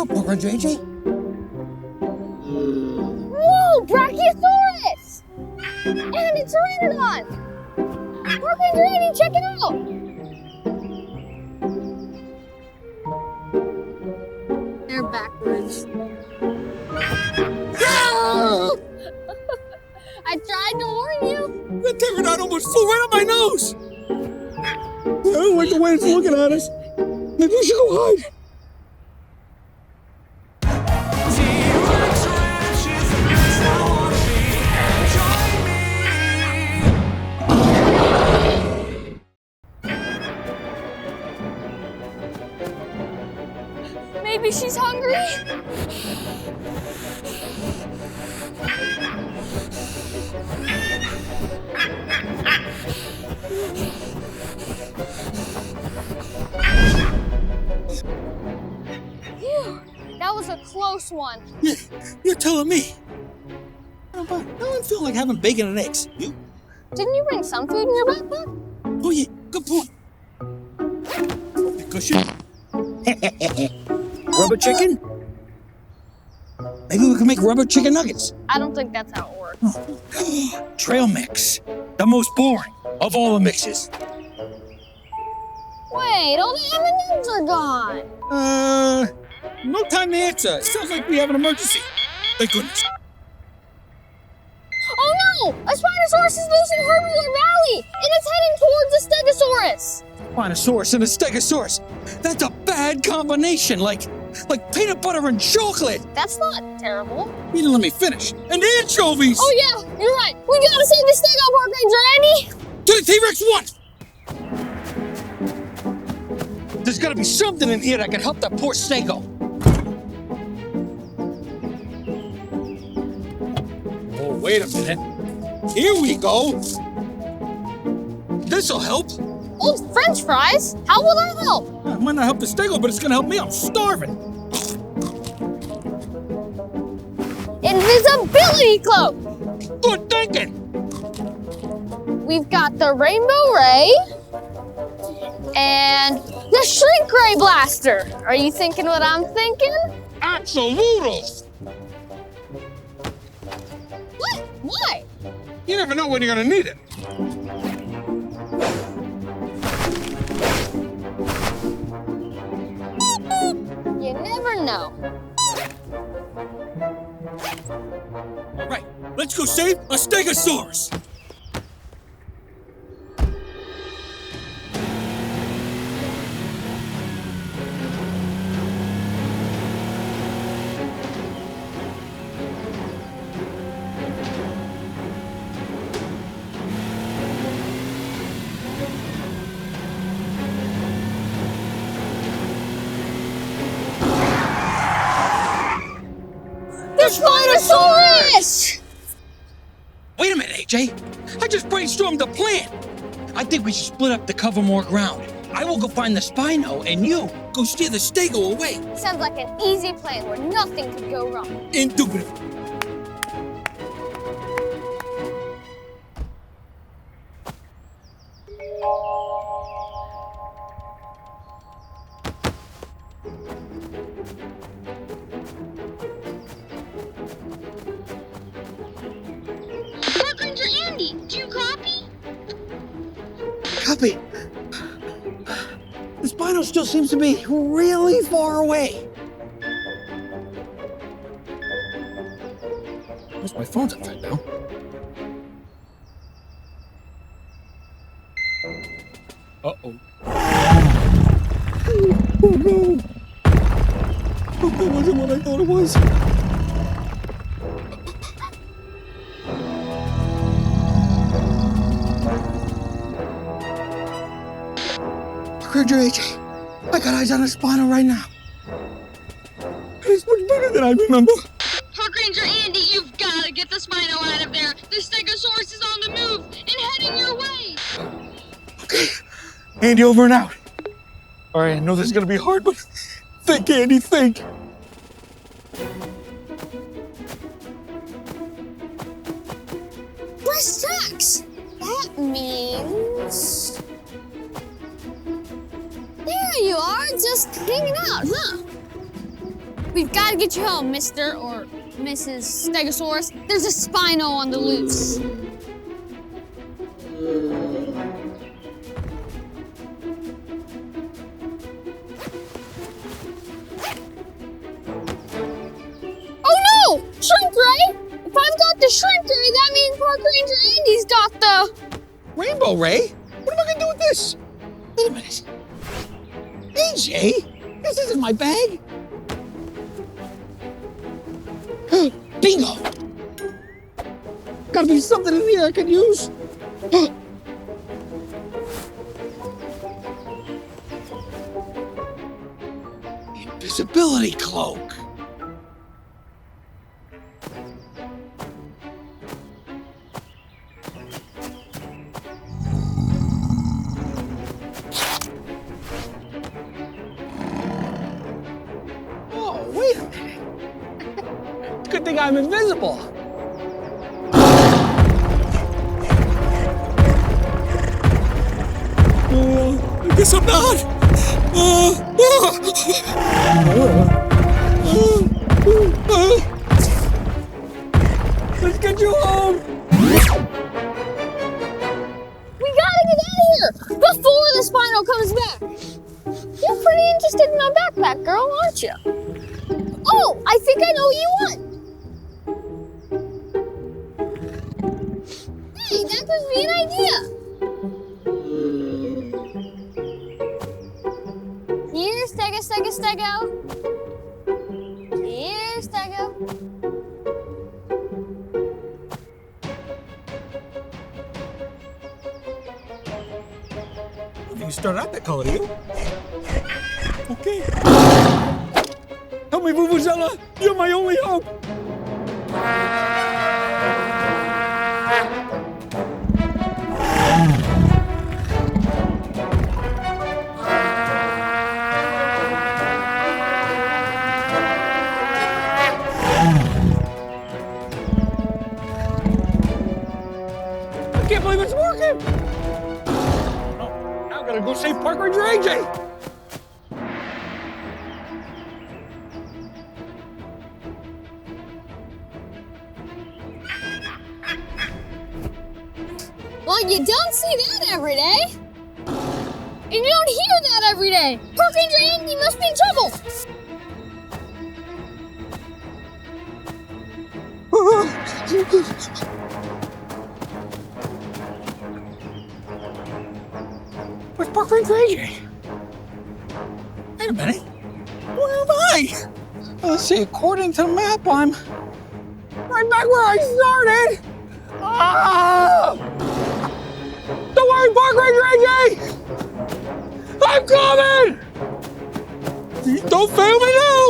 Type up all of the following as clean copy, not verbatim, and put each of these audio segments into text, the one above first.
out, Parker JJ. Whoa, Brachiosaurus! And it's Pteranodon! Parker and Granny, check it out! They're backwards. I tried to warn you. That pterodon almost flew right up my nose. I don't like the way it's looking at us. Maybe we should go hide. Maybe she's hungry. Phew, that was a close one. Yeah, you're telling me. But now I feel like having bacon and eggs. You? Didn't you bring some food in your backpack? Oh yeah, good point. Cushion. Rubber chicken? Maybe we can make rubber chicken nuggets. I don't think that's how it works. Trail mix. The most boring of all the mixes. Wait, all the M&Ms are gone. No time to answer. Sounds like we have an emergency. Thank goodness. Oh no! A Spinosaurus is loose in Herbivore Valley, and it's heading towards the Stegosaurus. Spinosaurus and a Stegosaurus. That's a bad combination, like peanut butter and chocolate. That's not terrible. You didn't let me finish. And anchovies. Oh yeah, you're right. We gotta save the Stego Park Ranger, Andy. To the T-Rex 1. There's gotta be something in here that can help that poor Stego. Oh, wait a minute. Here we go. This'll help. Old French fries? How will that help? It might not help the Stego, but it's gonna help me. I'm starving. Invisibility cloak. Good thinking. We've got the Rainbow Ray and the Shrink Ray Blaster. Are you thinking what I'm thinking? Absolutely. What? Why? You never know when you're gonna need it. You never know. All right, let's go save a Stegosaurus. Spinosaurus! Wait a minute, AJ. I just brainstormed a plan. I think we should split up to cover more ground. I will go find the Spino, and you go steer the Stego away. Sounds like an easy plan where nothing could go wrong. Indubitably. Do you copy? Copy. The Spino still seems to be really far away. Guess my phone's upside down. Uh-oh. Oh no! Oh, that wasn't what I thought it was. Ranger AJ, I got eyes on a Spino right now. It's much bigger than I remember. Park Ranger Andy, you've got to get the Spino out of there. The Stegosaurus is on the move and heading your way. Okay, Andy, over and out. All right, I know this is going to be hard, but think, Andy, think. Brass tacks! That means... There you are, just hanging out, huh? We've got to get you home, Mr. or Mrs. Stegosaurus. There's a Spino on the loose. Oh no! Shrink ray! If I've got the shrink ray, that means Park Ranger Andy's got the... Rainbow Ray? What am I gonna do with this? Wait a minute. AJ, this isn't my bag. Bingo! Gotta be something in here I can use. Invisibility cloak. Oh, wait a minute. Good thing I'm invisible. I guess I'm not. Let's get you home. We gotta get out of here before the Spino comes back. You're pretty interested in my backpack, girl, aren't you? Oh, I think I know what you want. Hey, that gives me an idea. Here, Stego, Stego, Stego. Here, Stego. You start out that color, do you? Okay. Help me, Vuvuzela. You're my only hope. I can't believe it's working. Now I gotta go save Park Ranger AJ. Well, you don't see that every day. And you don't hear that every day. Park Ranger Andy must be in trouble. Where's Park Ranger AJ? Wait a minute. Where am I? Let's see, according to the map, I'm right back where I started. Ah! Don't worry, Park Ranger AJ! I'm coming! Don't fail me now!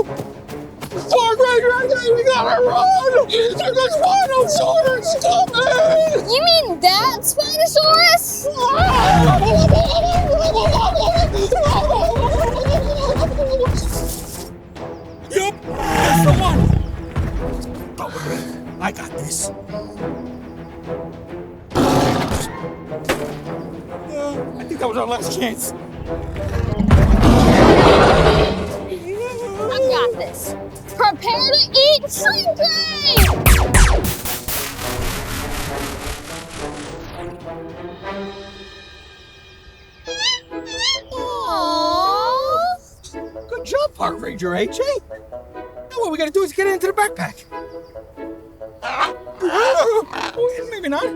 Park Ranger AJ, we gotta run! There's a Spinosaurus coming! You mean that Spinosaurus? Yup, that's the one! Don't worry, I got this. I think that was our last chance. I've got this. Prepare to eat shrink ray! Aww. Good job, Park Ranger AJ. Now what we gotta do is get it into the backpack. Maybe not. You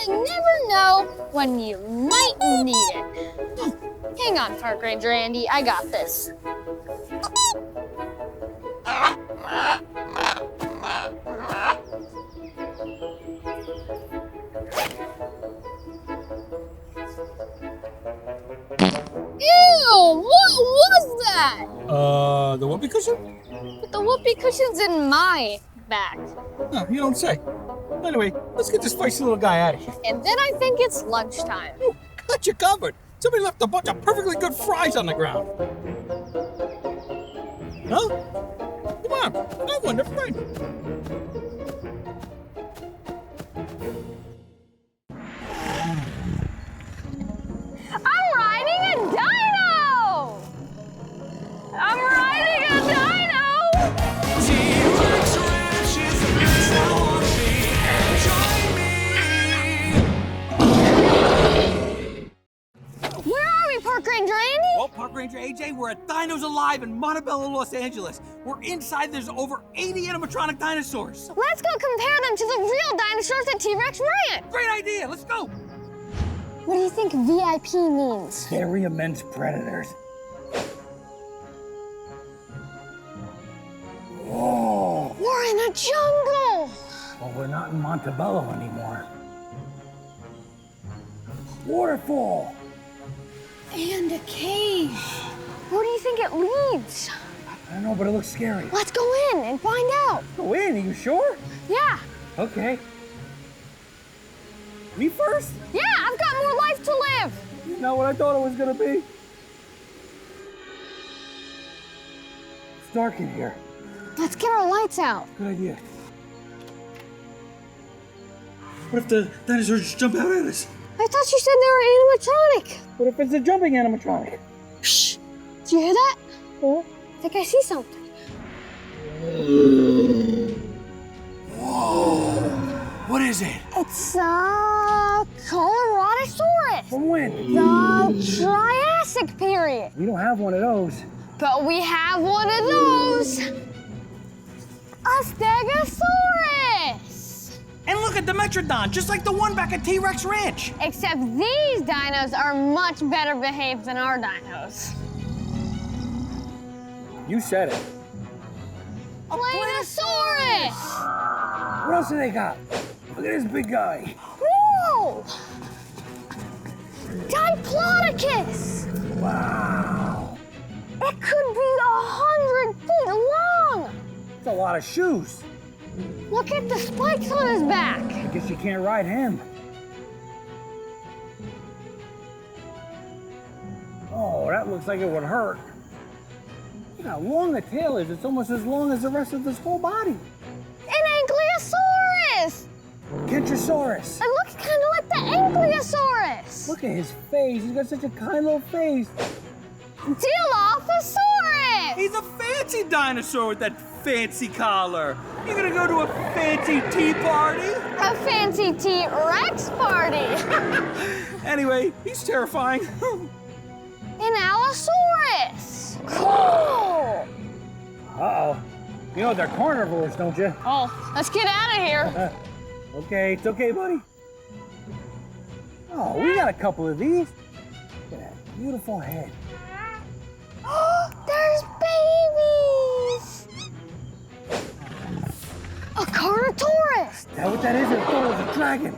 never know when you might need it. Hang on, Park Ranger Andy, I got this. Ew, what was that? The whoopee cushion? But the whoopee cushion's in my bag. Oh, you don't say. Anyway, let's get this feisty little guy out of here. And then I think it's lunchtime. Oh, got you covered. Somebody left a bunch of perfectly good fries on the ground. Huh? Come on, I want a friend. I'm riding a dino! I'm riding a dino! Ranger AJ. We're at Dinos Alive in Montebello, Los Angeles. We're inside. There's over 80 animatronic dinosaurs. Let's go compare them to the real dinosaurs at T-Rex Ranch. Great idea. Let's go. What do you think VIP means? Very immense predators. Whoa. We're in a jungle. Well, we're not in Montebello anymore. Waterfall. And a cave. Where do you think it leads? I don't know, but it looks scary. Let's go in and find out. Go in, are you sure? Yeah. Okay. Me first? Yeah, I've got more life to live. Not what I thought it was gonna be. It's dark in here. Let's get our lights out. Good idea. What if the dinosaurs just jump out at us? I thought you said they were animatronic. What if it's a jumping animatronic? Shh. Do you hear that? Huh? I think I see something. Whoa! What is it? It's a Colorado-saurus. From when? The Triassic period. We don't have one of those. But we have one of those. A Stegosaurus. And look at the Metrodon, just like the one back at T-Rex Ranch. Except these dinos are much better behaved than our dinos. You said it. A Planosaurus. What else do they got? Look at this big guy. Whoa! Diplodocus. Wow. It could be 100 feet long. That's a lot of shoes. Look at the spikes on his back. I guess you can't ride him. Oh, that looks like it would hurt. Look how long the tail is. It's almost as long as the rest of this whole body. An Ankylosaurus. Kentrosaurus. It looks kind of like the Ankylosaurus. Look at his face. He's got such a kind little face. Dilophosaurus. He's a fancy dinosaur with that fancy collar. You gonna go to a fancy tea party? A fancy T-Rex party. Anyway, he's terrifying. An Allosaurus. Cool. Uh-oh. You know they're carnivores, don't you? Oh, let's get out of here. Okay, it's okay, buddy. Oh, we got a couple of these. Look at that beautiful head. There's babies. A Carnotaurus. Is that what that is? I thought it was a dragon.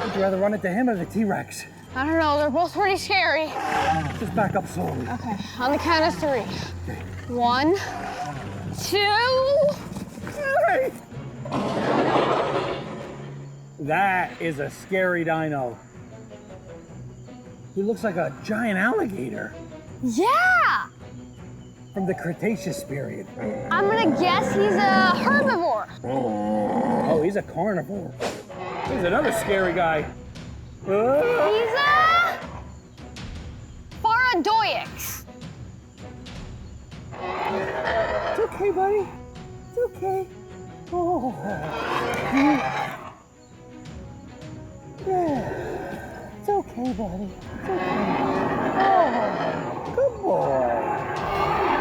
Would you rather run into him or the T-Rex? I don't know, they're both pretty scary. Just back up slowly. Okay, on the count of 3. Okay. 1, 2. Hey! That is a scary dino. He looks like a giant alligator Yeah! from the Cretaceous period. I'm gonna guess he's a herbivore. Oh, he's a carnivore. Here's another scary guy. He's a Paradoix. It's okay, buddy. It's okay. Oh. Yeah. It's okay, buddy. It's okay. Oh, good boy.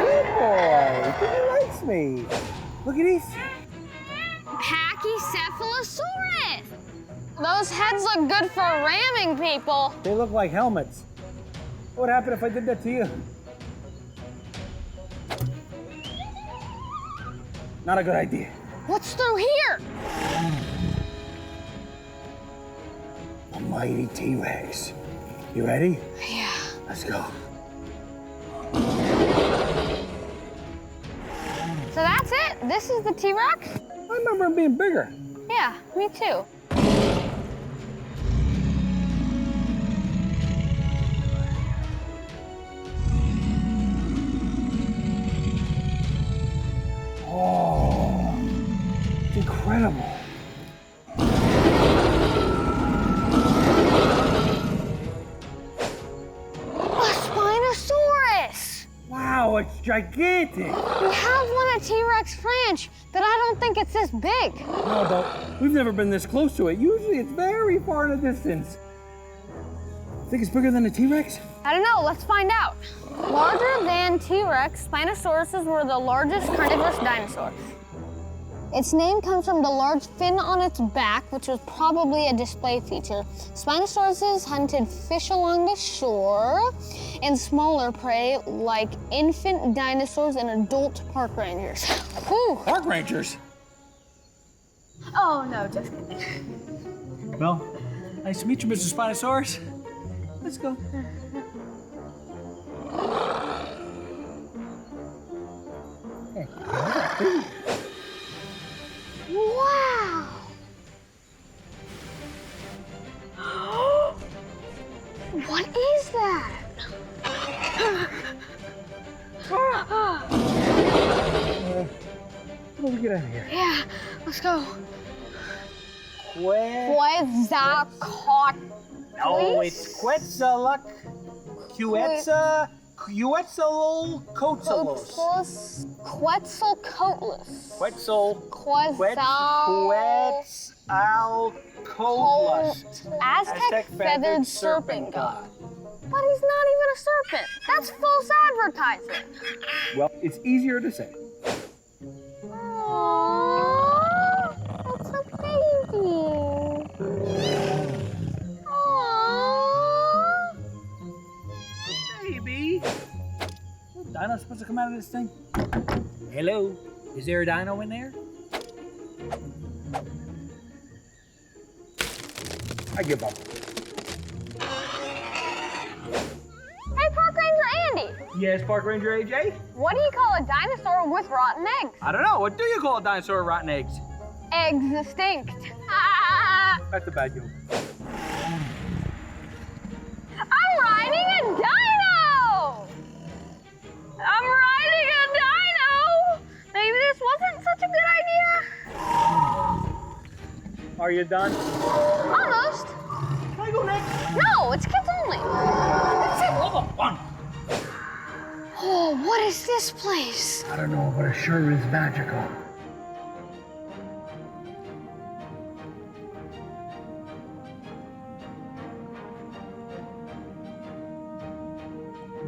Good boy. He likes me. Look at these. Pachycephalosaurus. Those heads look good for ramming people. They look like helmets. What would happen if I did that to you? Not a good idea. What's through here? A mighty T-Rex. You ready? Yeah. Let's go. So that's it? This is the T-Rex? I remember him being bigger. Yeah, me too. Oh, it's incredible. A Spinosaurus! Wow, it's gigantic. We have one at T-Rex Ranch, but I don't think it's this big. No, but we've never been this close to it. Usually it's very far in the distance. Think it's bigger than a T-Rex? I don't know, let's find out. Larger than T-Rex, Spinosauruses were the largest carnivorous dinosaur. Its name comes from the large fin on its back, which was probably a display feature. Spinosauruses hunted fish along the shore and smaller prey like infant dinosaurs and adult park rangers. Whew. Park rangers? Oh, no, just kidding. Well, nice to meet you, Mr. Spinosaurus. Let's go. Wow! What is that? Let me get out of here. Yeah, let's go. Quetzalcoatl. No, it's Quetzalcoatlus. Quetzalcoatlus. Quetzalcoatlus. Aztec feathered serpent god. But he's not even a serpent. That's false advertising. Well, it's easier to say. Aww, that's a baby. Aww. Baby. Is Dino supposed to come out of this thing? Hello? Is there a dino in there? I give up. Hey, Park Ranger Andy. Yes, Park Ranger AJ? What do you call a dinosaur with rotten eggs? I don't know. What do you call a dinosaur with rotten eggs? Eggs extinct. That's a bad joke. I'm riding a dino! I'm riding a dino! Maybe this wasn't such a good idea. Are you done? Almost. Can I go next? No, it's kids only. That's it. Hold on. Oh, what is this place? I don't know, but it sure is magical.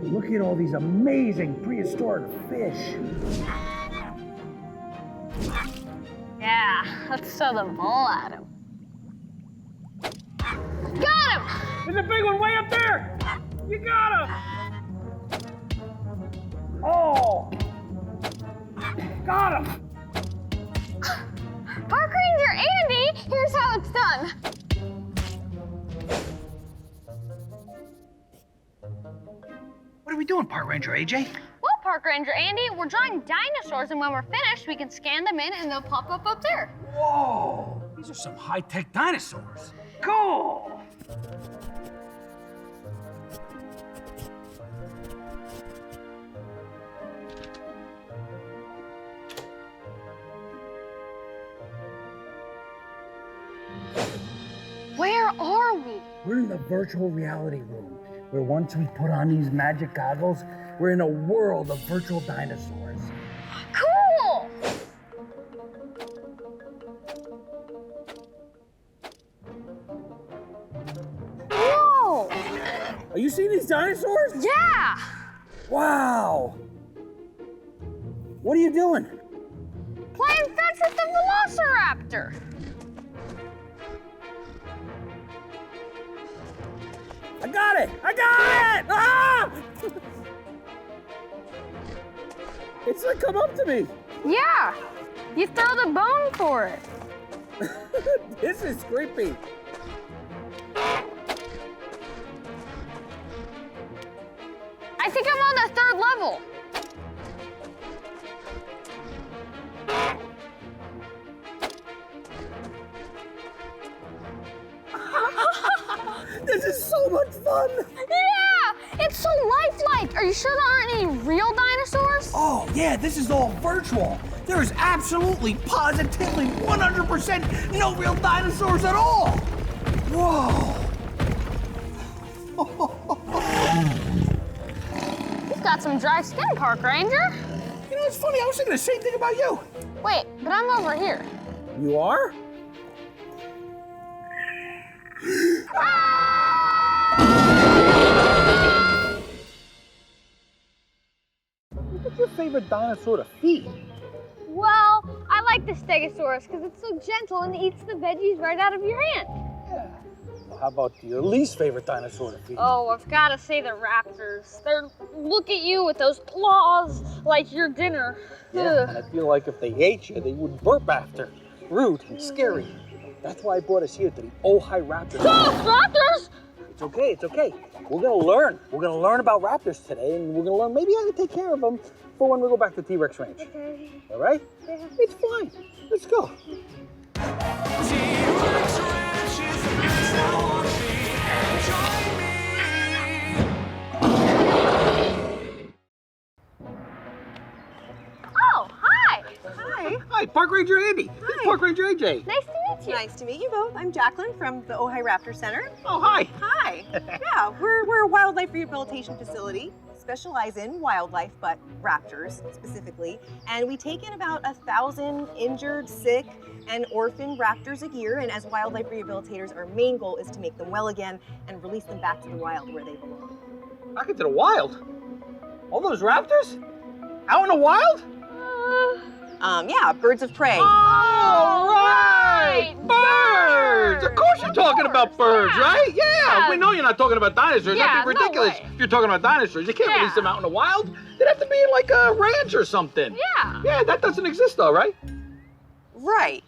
Look at all these amazing prehistoric fish. Yeah, let's throw the ball at him. Got him! There's a big one way up there! You got him! Oh! Got him! Park Ranger Andy, here's how it's done. What are we doing, Park Ranger AJ? Well, Park Ranger Andy, we're drawing dinosaurs, and when we're finished, we can scan them in and they'll pop up there. Whoa! These are some high-tech dinosaurs. Cool! Where are we? We're in the virtual reality room, where once we put on these magic goggles, we're in a world of virtual dinosaurs. Cool! Whoa! Are you seeing these dinosaurs? Yeah! Wow! What are you doing? Playing fetch with the Velociraptor. I got it! I got it! Ah! It's like come up to me. Yeah, you throw the bone for it. This is creepy. I think I'm on the 3rd level. This is so much fun! Yeah, it's so lifelike. Are you sure there aren't any real dinosaurs? Oh, yeah, this is all virtual. There is absolutely, positively, 100% no real dinosaurs at all. Whoa. You've got some dry skin, Park Ranger. You know, it's funny, I was thinking the same thing about you. Wait, but I'm over here. You are? favorite dinosaur to feed? Well, I like the Stegosaurus because it's so gentle and eats the veggies right out of your hand. Yeah. Well, how about your least favorite dinosaur to feed? Oh, I've got to say the Raptors. Look at you with those claws like your dinner. Yeah, and I feel like if they ate you, they would burp after. Rude and scary. That's why I brought us here to the Ojai Raptor. Stop, Raptors! It's okay, it's okay. We're gonna learn. We're gonna learn about raptors today, and we're gonna learn maybe how to take care of them for when we go back to T-Rex Ranch. Okay. All right? Yeah. It's fine. Let's go. Oh, hi. Hi. Hi, Park Ranger Andy. This is Park Ranger AJ. Nice to meet you. Nice to meet you both. I'm Jacqueline from the Ojai Raptor Center. Oh, hi. Hi. Yeah, we're a wildlife rehabilitation facility. Specialize in wildlife, but raptors specifically. And we take in about 1,000 injured, sick, and orphaned raptors a year. And as wildlife rehabilitators, our main goal is to make them well again and release them back to the wild where they belong. Back into the wild? All those raptors? Out in the wild? Yeah, birds of prey. All right! Birds! Of course you're talking about birds, right? Yeah! We know you're not talking about dinosaurs. Yeah, That'd be ridiculous no way. if you're talking about dinosaurs. You can't Yeah. release them out in the wild. They'd have to be in like a ranch or something. Yeah. Yeah, that doesn't exist though, right? Right.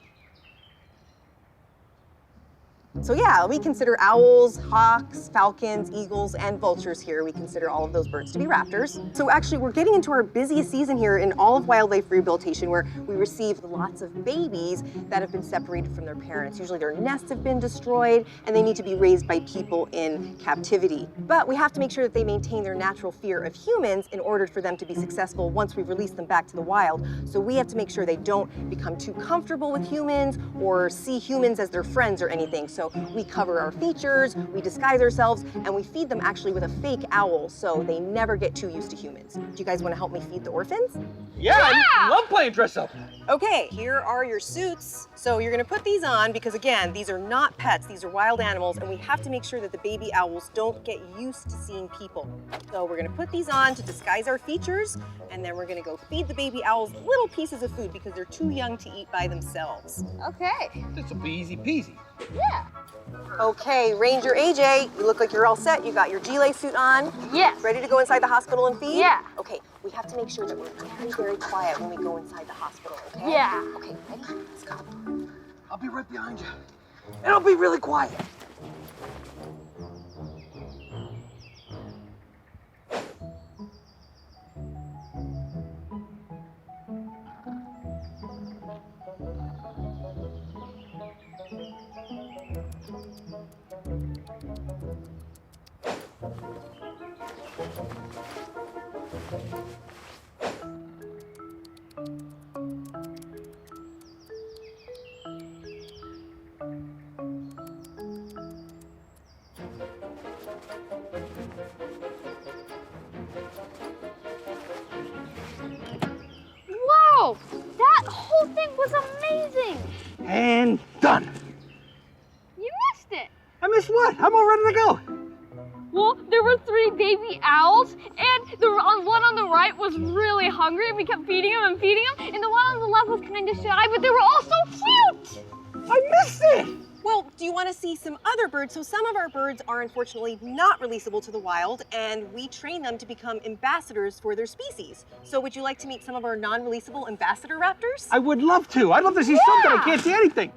So yeah, we consider owls, hawks, falcons, eagles, and vultures here. We consider all of those birds to be raptors. So actually, we're getting into our busiest season here in all of wildlife rehabilitation, where we receive lots of babies that have been separated from their parents. Usually their nests have been destroyed, and they need to be raised by people in captivity. But we have to make sure that they maintain their natural fear of humans in order for them to be successful once we release them back to the wild. So we have to make sure they don't become too comfortable with humans or see humans as their friends or anything. So we cover our features, we disguise ourselves, and we feed them actually with a fake owl so they never get too used to humans. Do you guys want to help me feed the orphans? Yeah, I love playing dress up. Okay, here are your suits. So you're gonna put these on because again, these are not pets, these are wild animals, and we have to make sure that the baby owls don't get used to seeing people. So we're gonna put these on to disguise our features, and then we're gonna go feed the baby owls little pieces of food because they're too young to eat by themselves. Okay. This will be easy peasy. Yeah. Okay, Ranger AJ, you look like you're all set. You got your G-lay suit on. Yes. Ready to go inside the hospital and feed? Yeah. Okay, we have to make sure that we're very, very quiet when we go inside the hospital, okay? Yeah. Okay, ready? Let's go. I'll be right behind you. And I'll be really quiet. Wow, that whole thing was amazing. And done. You missed it. I missed what? I'm all ready to go. Well, there were 3 baby owls, and the one on the right was really hungry, and we kept feeding him and feeding him, and the one on the left was kind of shy, but they were all so cute. I missed it. Well, do you want to see some other birds? So some of our birds are unfortunately not releasable to the wild, and we train them to become ambassadors for their species. So would you like to meet some of our non-releasable ambassador raptors? I would love to. I'd love to see something. I can't see anything.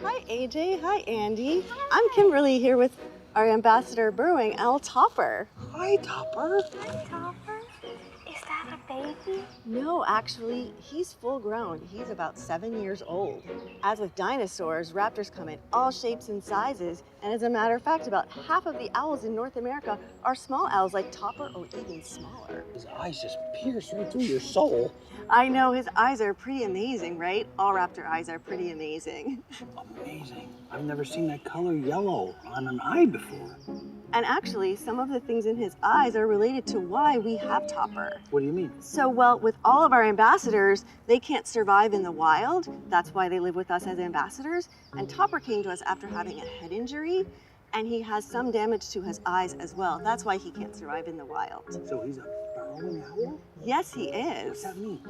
Hi AJ, hi Andy. I'm Kimberly here with our ambassador burrowing owl Topper. Hi, Topper. Hi, Topper. Is that a baby? No, actually, he's full grown. He's about 7 years old. As with dinosaurs, raptors come in all shapes and sizes. And as a matter of fact, about half of the owls in North America are small owls like Topper or even smaller. His eyes just pierce right through your soul. I know his eyes are pretty amazing, right? All raptor eyes are pretty amazing. Amazing. I've never seen that color yellow on an eye before. And actually, some of the things in his eyes are related to why we have Topper. What do you mean? So, well, with all of our ambassadors, they can't survive in the wild. That's why they live with us as ambassadors. And Topper came to us after having a head injury. and he has some damage to his eyes as well. That's why he can't survive in the wild. So he's a burrowing owl? Yes, he What's is. that mean?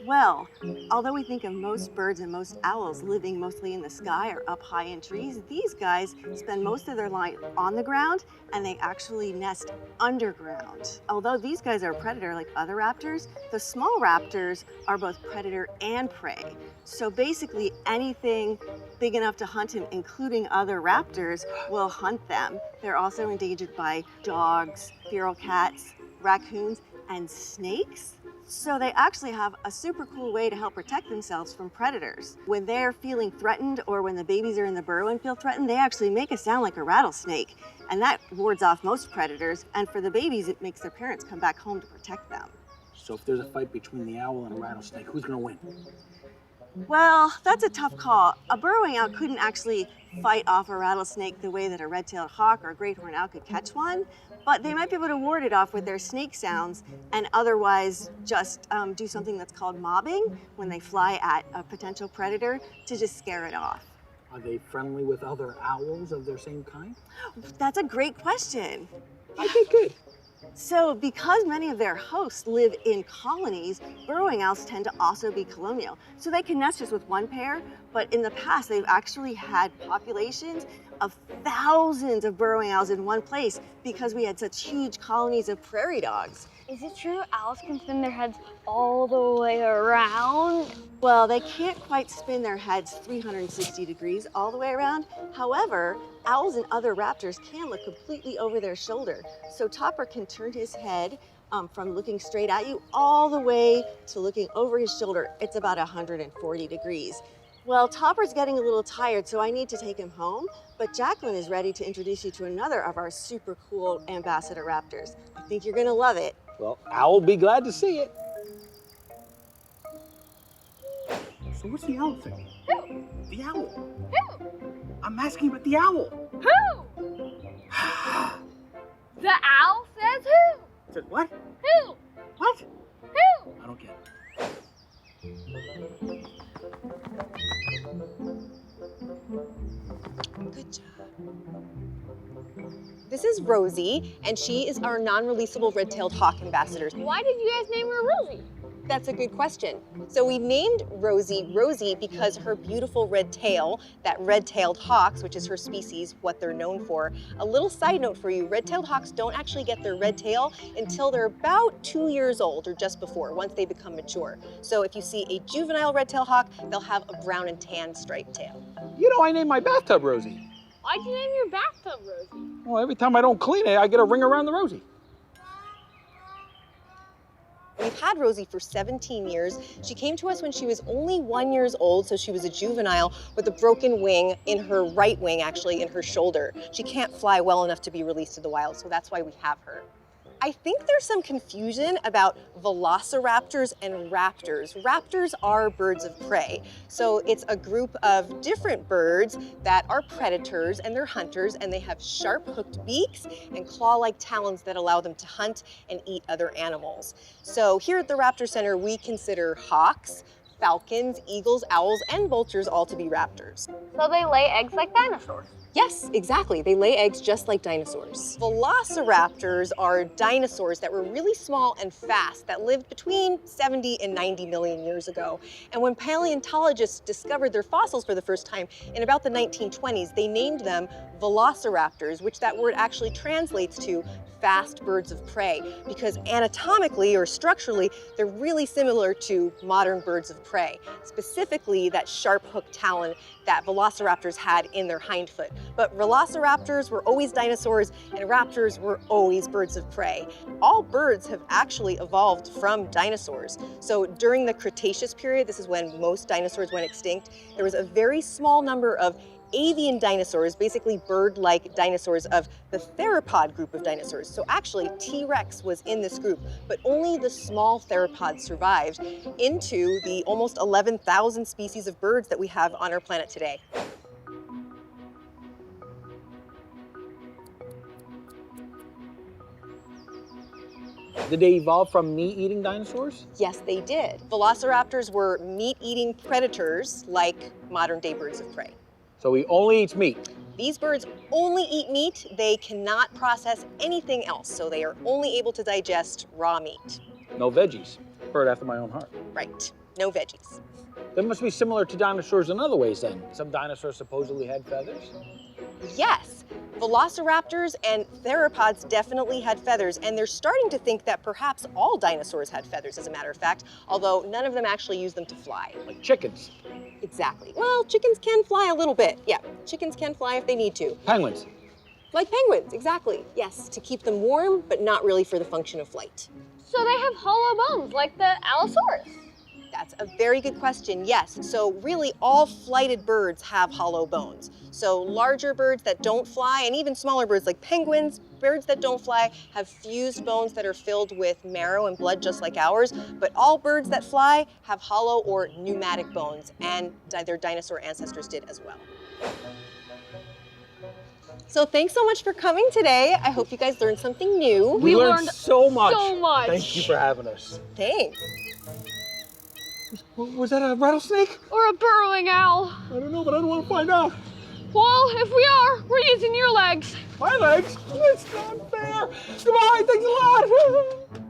Well, although we think of most birds and most owls living mostly in the sky or up high in trees, these guys spend most of their life on the ground, and they actually nest underground. Although these guys are a predator like other raptors, the small raptors are both predator and prey. So basically anything big enough to hunt him, including other raptors, will hunt them. They're also endangered by dogs, feral cats, raccoons, and snakes. So they actually have a super cool way to help protect themselves from predators. When they're feeling threatened or when the babies are in the burrow and feel threatened, they actually make a sound like a rattlesnake. And that wards off most predators. And for the babies, it makes their parents come back home to protect them. So if there's a fight between the owl and a rattlesnake, who's gonna win? Well, that's a tough call. A burrowing owl couldn't actually fight off a rattlesnake the way that a red-tailed hawk or a great horned owl could catch one, but they might be able to ward it off with their snake sounds and otherwise just do something that's called mobbing when they fly at a potential predator to just scare it off. Are they friendly with other owls of their same kind? That's a great question. Okay, good. So because many of their hosts live in colonies, burrowing owls tend to also be colonial. So they can nest just with one pair, but in the past they've actually had populations of thousands of burrowing owls in one place because we had such huge colonies of prairie dogs. Is it true owls can spin their heads all the way around? Well, they can't quite spin their heads 360 degrees all the way around. However, owls and other raptors can look completely over their shoulder. So Topper can turn his head from looking straight at you all the way to looking over his shoulder. It's about 140 degrees. Well, Topper's getting a little tired, so I need to take him home, but Jacqueline is ready to introduce you to another of our super cool ambassador raptors. I think you're gonna love it. Well, Owl'll be glad to see it. So what's the owl thing? Who? The owl. Who? I'm asking about the owl. Who? The owl says who? Said what? Who? What? Who? I don't get it. Good job. This is Rosie, and she is our non-releasable red-tailed hawk ambassador. Why did you guys name her Rosie? That's a good question. So we named Rosie Rosie because her beautiful red tail, that red-tailed hawks, which is her species, what they're known for. A little side note for you, red-tailed hawks don't actually get their red tail until they're about 2 years old or just before, once they become mature. So if you see a juvenile red-tailed hawk, they'll have a brown and tan striped tail. You know, I named my bathtub Rosie. Why'd you name your bathtub Rosie? Well, every time I don't clean it, I get a ring around the Rosie. We've had Rosie for 17 years. She came to us when she was only 1 year old, so she was a juvenile with a broken wing in her right wing, actually, in her shoulder. She can't fly well enough to be released to the wild, so that's why we have her. I think there's some confusion about velociraptors and raptors. Raptors are birds of prey. So it's a group of different birds that are predators and they're hunters, and they have sharp hooked beaks and claw-like talons that allow them to hunt and eat other animals. So here at the Raptor Center, we consider hawks, falcons, eagles, owls, and vultures all to be raptors. So they lay eggs like dinosaurs. Yes, exactly. They lay eggs just like dinosaurs. Velociraptors are dinosaurs that were really small and fast that lived between 70 and 90 million years ago. And when paleontologists discovered their fossils for the first time in about the 1920s, they named them velociraptors, which that word actually translates to fast birds of prey, because anatomically or structurally, they're really similar to modern birds of prey, specifically that sharp hooked talon that velociraptors had in their hind foot. But velociraptors were always dinosaurs and raptors were always birds of prey. All birds have actually evolved from dinosaurs. So during the Cretaceous period, this is when most dinosaurs went extinct, there was a very small number of avian dinosaurs, basically bird-like dinosaurs of the theropod group of dinosaurs. So actually, T-Rex was in this group, but only the small theropods survived into the almost 11,000 species of birds that we have on our planet today. Did they evolve from meat-eating dinosaurs? Yes, they did. Velociraptors were meat-eating predators like modern-day birds of prey. So he only eats meat. These birds only eat meat. They cannot process anything else, so they are only able to digest raw meat. No veggies. Bird after my own heart. Right, no veggies. That must be similar to dinosaurs in other ways then. Some dinosaurs supposedly had feathers. Yes, velociraptors and theropods definitely had feathers, and they're starting to think that perhaps all dinosaurs had feathers, as a matter of fact, although none of them actually use them to fly. Like chickens. Exactly. Well, chickens can fly a little bit. Yeah, chickens can fly if they need to. Penguins. Like penguins, exactly. Yes, to keep them warm, but not really for the function of flight. So they have hollow bones, like the Allosaurus. That's a very good question, yes. So really all flighted birds have hollow bones. So larger birds that don't fly, and even smaller birds like penguins, birds that don't fly, have fused bones that are filled with marrow and blood just like ours. But all birds that fly have hollow or pneumatic bones, and their dinosaur ancestors did as well. So thanks so much for coming today. I hope you guys learned something new. We learned so much. So much. Thank you for having us. Thanks. Was that a rattlesnake? Or a burrowing owl. I don't know, but I don't want to find out. Well, if we are, we're using your legs. My legs? That's not fair. Goodbye, thanks a lot.